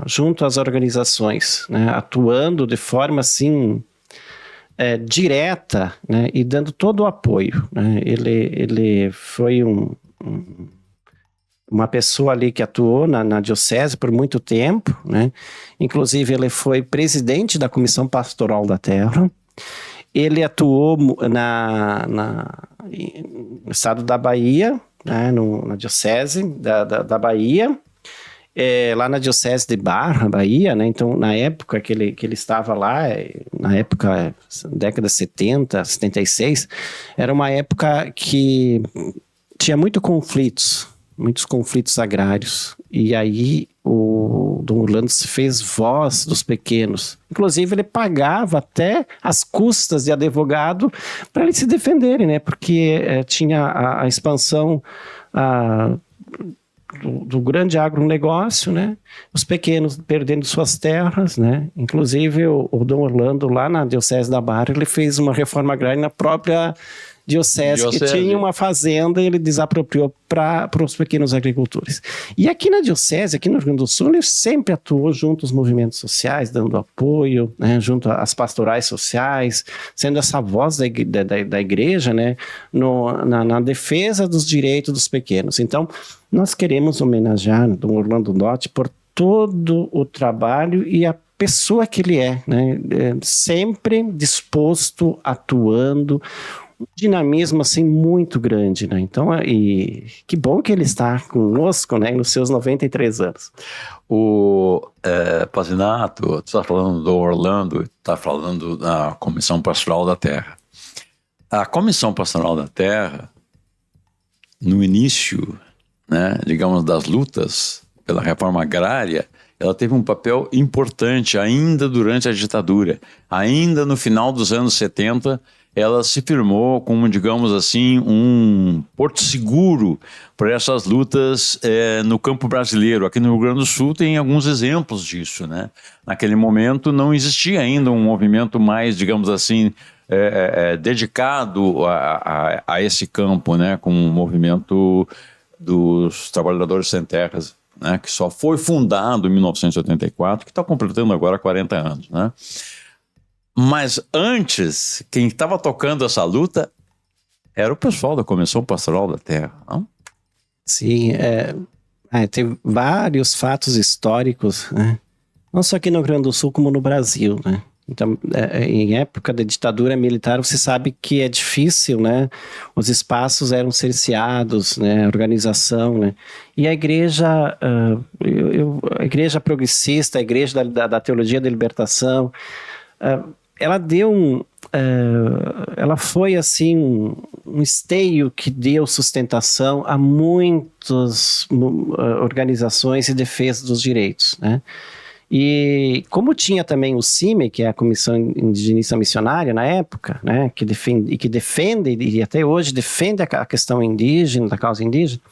junto às organizações, né, atuando de forma assim, direta, né, e dando todo o apoio, né? Ele foi uma pessoa ali que atuou na diocese por muito tempo, né? Inclusive ele foi presidente da Comissão Pastoral da Terra. Ele atuou no estado da Bahia, né, na diocese da Bahia, lá na Diocese de Barra, Bahia, né? Então, na época que ele estava lá, na época, década de 70, 76, era uma época que tinha muitos conflitos agrários. E aí, o Dom Orlando se fez voz dos pequenos. Inclusive, ele pagava até as custas de advogado para eles se defenderem, né? Porque tinha a expansão do grande agronegócio, né? Os pequenos perdendo suas terras, né? Inclusive o Dom Orlando lá na Diocese da Barra, ele fez uma reforma agrária na própria diocese que tinha uma fazenda e ele desapropriou para os pequenos agricultores. E aqui na diocese, aqui no Rio Grande do Sul, ele sempre atuou junto aos movimentos sociais, dando apoio, né, junto às pastorais sociais, sendo essa voz da igreja, né, na defesa dos direitos dos pequenos. Então, nós queremos homenagear Dom Orlando Dotti por todo o trabalho e a pessoa que ele é, né? Sempre disposto, atuando, um dinamismo assim muito grande, né? Então, e que bom que ele está conosco, né? Nos seus 93 anos. O Pazinato, tu está falando do Orlando, está falando da Comissão Pastoral da Terra. A Comissão Pastoral da Terra, no início, né, digamos, das lutas pela reforma agrária, ela teve um papel importante ainda durante a ditadura. Ainda no final dos anos 70, ela se firmou como, digamos assim, um porto seguro para essas lutas no campo brasileiro. Aqui no Rio Grande do Sul tem alguns exemplos disso, né? Naquele momento não existia ainda um movimento mais, digamos assim, dedicado a esse campo, né? Como o movimento dos trabalhadores sem terras, né, que só foi fundado em 1984, que está completando agora 40 anos. Né? Mas antes, quem estava tocando essa luta era o pessoal da Comissão Pastoral da Terra, não? Sim, tem vários fatos históricos, né? Não só aqui no Rio Grande do Sul, como no Brasil, né? Então, em época da ditadura militar, você sabe que é difícil, né? Os espaços eram cerceados, né? A organização, né? E a igreja, a igreja progressista, a igreja da teologia da libertação, ela deu ela foi assim um esteio que deu sustentação a muitas organizações de defesa dos direitos, né? E como tinha também o CIMI, que é a Comissão Indigenista Missionária na época, né, que defende e até hoje defende a questão indígena, da causa indígena,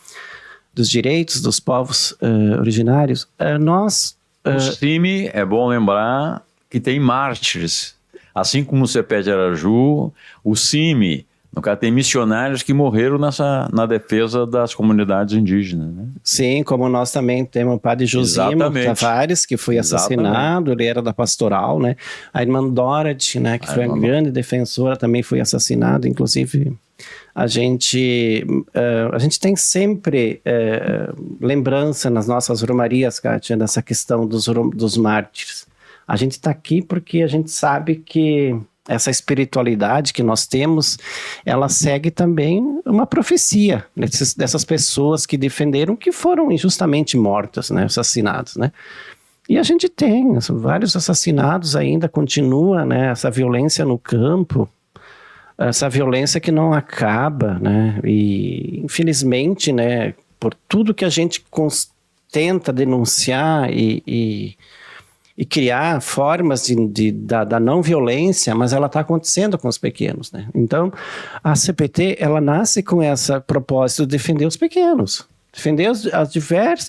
dos direitos dos povos originários, O CIMI, é bom lembrar que tem mártires. Assim como o CEPED de Araju, o CIMI, no caso, tem missionários que morreram na defesa das comunidades indígenas. Né? Sim, como nós também temos o padre Josimo Tavares, que foi assassinado, ele era da pastoral, né? A irmã Dorothy, né, que foi uma grande defensora, também foi assassinada. Inclusive, a gente tem sempre lembrança nas nossas romarias, Kátia, dessa questão dos mártires. A gente está aqui porque a gente sabe que essa espiritualidade que nós temos, ela segue também uma profecia dessas pessoas que defenderam, que foram injustamente mortas, né, assassinadas, né? E a gente tem vários assassinados ainda, continua, né, essa violência no campo, essa violência que não acaba, né? E infelizmente, né, por tudo que a gente tenta denunciar e criar formas da não violência, mas ela está acontecendo com os pequenos, né? Então, a CPT, ela nasce com esse propósito de defender os pequenos, defender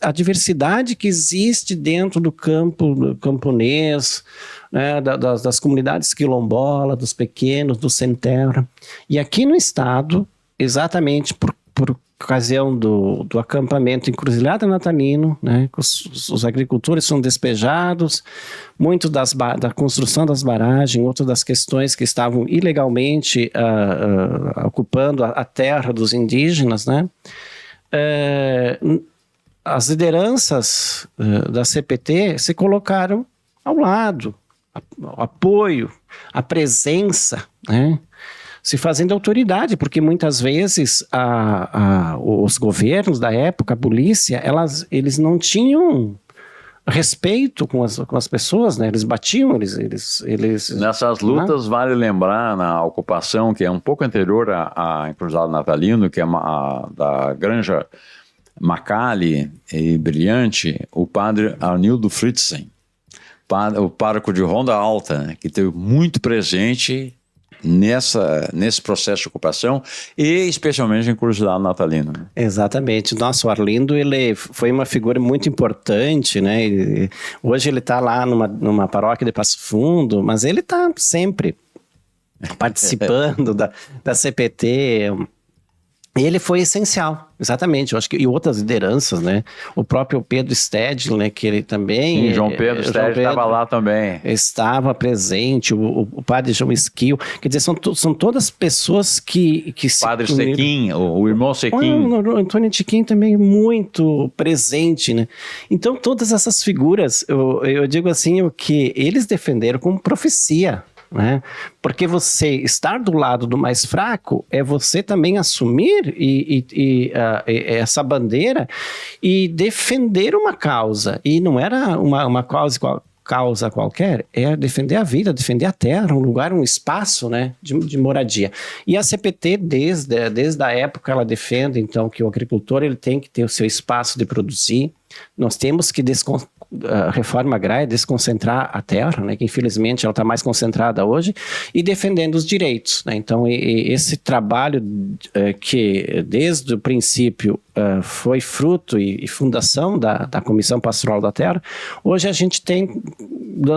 a diversidade que existe dentro do campo camponês, né, das comunidades quilombolas, dos pequenos, do sem terra. E aqui no estado, exatamente por ocasião do acampamento Encruzilhada Natalino, né, os agricultores são despejados, muito da construção das barragens, outras das questões que estavam ilegalmente ocupando a terra dos indígenas, né, as lideranças da CPT se colocaram ao lado, o apoio, a presença, né, se fazendo autoridade, porque muitas vezes os governos da época, a polícia, eles não tinham respeito com as pessoas, né? Eles batiam, eles Nessas lutas, vale lembrar, na ocupação, que é um pouco anterior à Encruzilhada Natalino, que é da Granja Macali e Brilhante, o padre Arnildo Fritzen, o pároco de Ronda Alta, né, que esteve muito presente nesse processo de ocupação e especialmente em Encruzilhada Natalino. Exatamente. Nossa, o Arlindo, ele foi uma figura muito importante, né? Hoje ele está lá numa paróquia de Passo Fundo, mas ele está sempre participando da CPT. E ele foi essencial, exatamente. Eu acho que e outras lideranças, né? O próprio Pedro Stedley, né? Que ele também... Sim, João Pedro Stedley estava lá também. Estava presente, o padre João Esquil. Quer dizer, são todas pessoas que Padre Sequim, o irmão Sequim. O Antônio Tiquim também muito presente, né? Então, todas essas figuras, eu digo assim, o que eles defenderam como profecia, né? Porque você estar do lado do mais fraco é você também assumir essa bandeira e defender uma causa. E não era uma causa qualquer, é defender a vida, defender a terra, um lugar, um espaço, né, de moradia. E a CPT, desde a época, ela defende, então, que o agricultor ele tem que ter o seu espaço de produzir. Nós temos que a reforma agrária desconcentrar a terra, né, que infelizmente ela está mais concentrada hoje, e defendendo os direitos, né? Então, esse trabalho que desde o princípio foi fruto e fundação da Comissão Pastoral da Terra, hoje a gente tem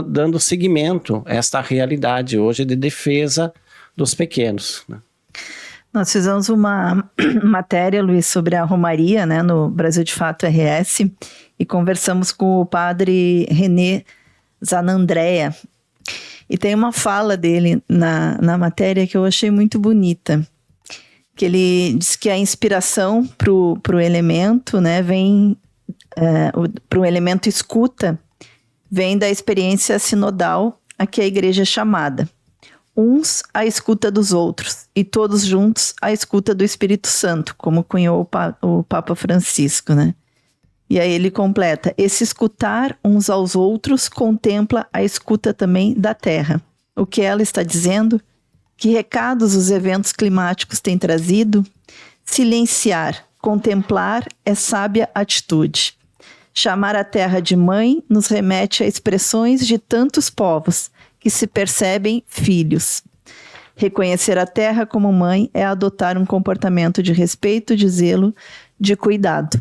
dando seguimento a esta realidade hoje de defesa dos pequenos, né? Nós fizemos uma matéria, Luiz, sobre a Romaria, né, no Brasil de Fato RS, e conversamos com o padre René Zanandrea. E tem uma fala dele na matéria que eu achei muito bonita, que ele diz que a inspiração para o elemento, né, vem para o elemento escuta, vem da experiência sinodal a que a igreja é chamada. Uns à escuta dos outros, e todos juntos à escuta do Espírito Santo, como cunhou o Papa Francisco, né? E aí ele completa, esse escutar uns aos outros contempla a escuta também da terra. O que ela está dizendo? Que recados os eventos climáticos têm trazido? Silenciar, contemplar é sábia atitude. Chamar a terra de mãe nos remete a expressões de tantos povos, que se percebem filhos. Reconhecer a terra como mãe é adotar um comportamento de respeito, de zelo, de cuidado.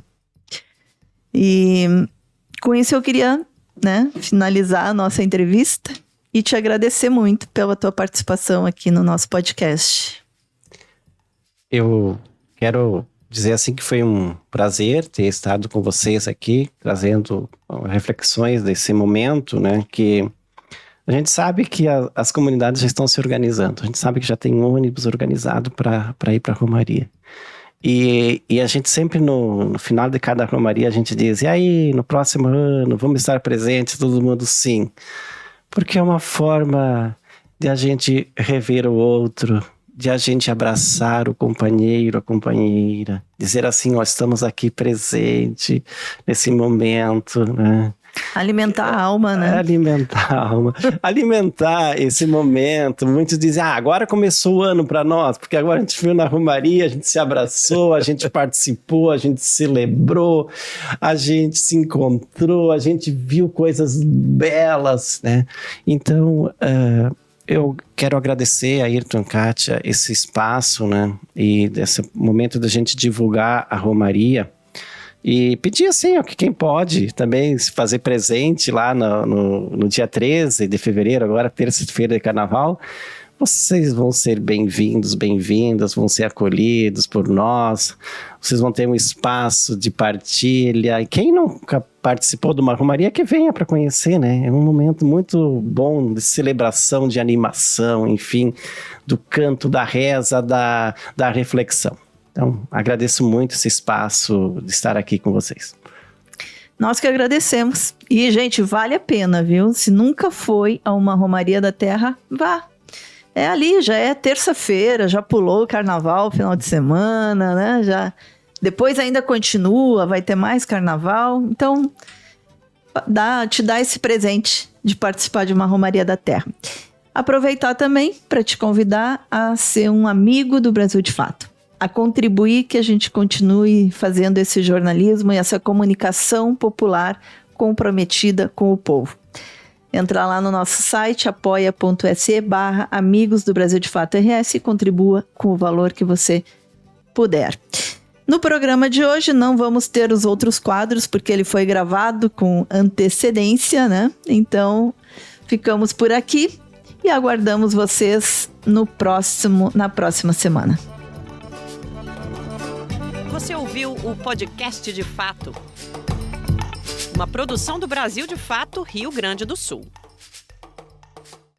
E com isso eu queria, né, finalizar a nossa entrevista e te agradecer muito pela tua participação aqui no nosso podcast. Eu quero dizer assim que foi um prazer ter estado com vocês aqui, trazendo reflexões desse momento, né, que a gente sabe que as comunidades já estão se organizando. A gente sabe que já tem um ônibus organizado para ir para a Romaria. E a gente sempre no final de cada Romaria a gente diz, e aí, no próximo ano, vamos estar presentes, todo mundo sim. Porque é uma forma de a gente rever o outro, de a gente abraçar o companheiro, a companheira, dizer assim, ó, estamos aqui presente nesse momento, né? Alimentar a alma, né? Alimentar a alma. Alimentar esse momento. Muitos dizem, agora começou o ano para nós, porque agora a gente viu na Romaria, a gente se abraçou, a gente participou, a gente celebrou, a gente se encontrou, a gente viu coisas belas, né? Então, eu quero agradecer a Ayrton, Kátia, esse espaço, né? E desse momento da gente divulgar a Romaria. E pedir assim, ó, que quem pode também se fazer presente lá no dia 13 de fevereiro, agora terça-feira de carnaval, vocês vão ser bem-vindos, bem-vindas, vão ser acolhidos por nós, vocês vão ter um espaço de partilha, e quem nunca participou de uma romaria, que venha para conhecer, né? É um momento muito bom de celebração, de animação, enfim, do canto, da reza, da reflexão. Então, agradeço muito esse espaço de estar aqui com vocês. Nós que agradecemos. E, gente, vale a pena, viu? Se nunca foi a uma Romaria da Terra, vá. É ali, já é terça-feira, já pulou o carnaval, final de semana, né? Já... Depois ainda continua, vai ter mais carnaval. Então, te dá esse presente de participar de uma Romaria da Terra. Aproveitar também para te convidar a ser um amigo do Brasil de Fato. A contribuir que a gente continue fazendo esse jornalismo e essa comunicação popular comprometida com o povo. Entra lá no nosso site apoia.se/Amigos do Brasil de Fato RS e contribua com o valor que você puder. No programa de hoje não vamos ter os outros quadros porque ele foi gravado com antecedência, né? Então ficamos por aqui e aguardamos vocês na próxima semana. Você ouviu o podcast De Fato, uma produção do Brasil de Fato, Rio Grande do Sul.